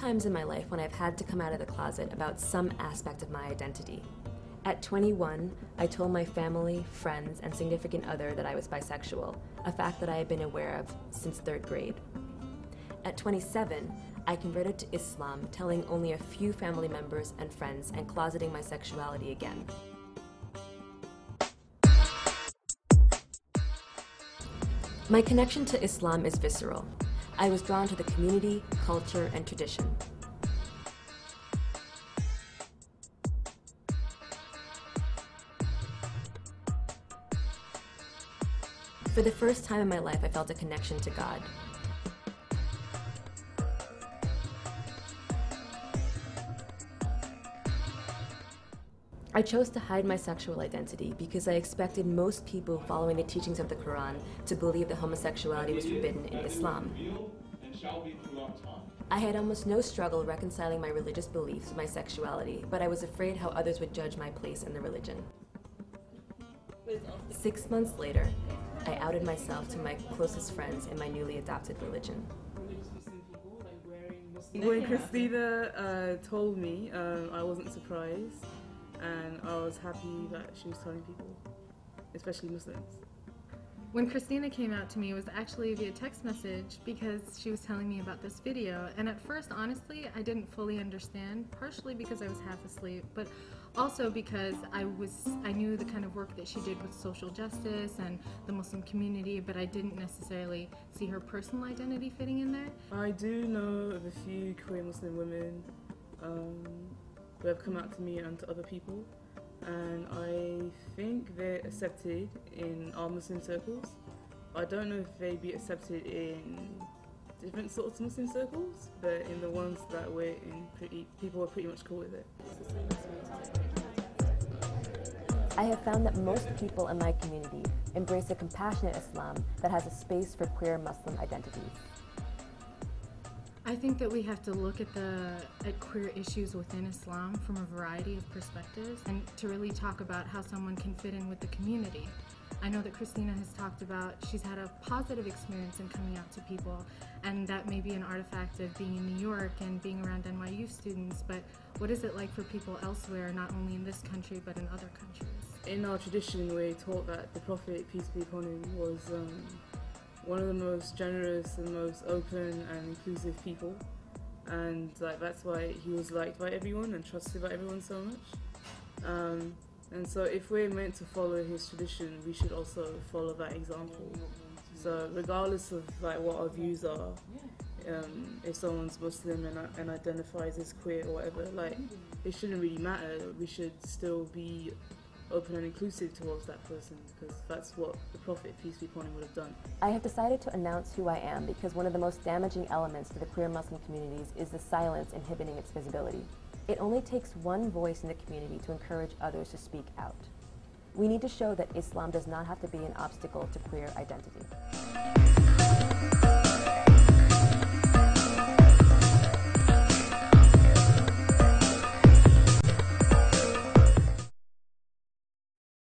times in my life when I've had to come out of the closet about some aspect of my identity. At 21, I told my family, friends, and significant other that I was bisexual, a fact that I had been aware of since 3rd grade. At 27, I converted to Islam, telling only a few family members and friends and closeting my sexuality again. My connection to Islam is visceral. I was drawn to the community, culture, and tradition. For the first time in my life, I felt a connection to God. I chose to hide my sexual identity because I expected most people following the teachings of the Quran to believe that homosexuality was forbidden in Islam. I had almost no struggle reconciling my religious beliefs with my sexuality, but I was afraid how others would judge my place in the religion. 6 months later, I outed myself to my closest friends in my newly adopted religion. When Christina told me, I wasn't surprised, and I was happy that she was telling people, especially Muslims. When Christina came out to me, it was actually via text message because she was telling me about this video. And at first, honestly, I didn't fully understand, partially because I was half asleep, but also because I knew the kind of work that she did with social justice and the Muslim community, but I didn't necessarily see her personal identity fitting in there. I do know of a few queer Muslim women who have come out to me and to other people, and I think they're accepted in our Muslim circles. I don't know if they'd be accepted in different sorts of Muslim circles, but in the ones that we're in, people are pretty much cool with it. I have found that most people in my community embrace a compassionate Islam that has a space for queer Muslim identities. I think that we have to look at queer issues within Islam from a variety of perspectives and to really talk about how someone can fit in with the community. I know that Christina has talked about she's had a positive experience in coming out to people, and that may be an artifact of being in New York and being around NYU students, but what is it like for people elsewhere, not only in this country but in other countries? In our tradition, we're taught that the Prophet, peace be upon him, was one of the most generous and most open and inclusive people, and that's why he was liked by everyone and trusted by everyone so much. And so if we're meant to follow his tradition, we should also follow that example. So regardless of what our views are, if someone's Muslim and identifies as queer or whatever, it shouldn't really matter. We should still be open and inclusive towards that person, because that's what the Prophet, peace be upon him, would have done. I have decided to announce who I am because one of the most damaging elements to the queer Muslim communities is the silence inhibiting its visibility. It only takes one voice in the community to encourage others to speak out. We need to show that Islam does not have to be an obstacle to queer identity.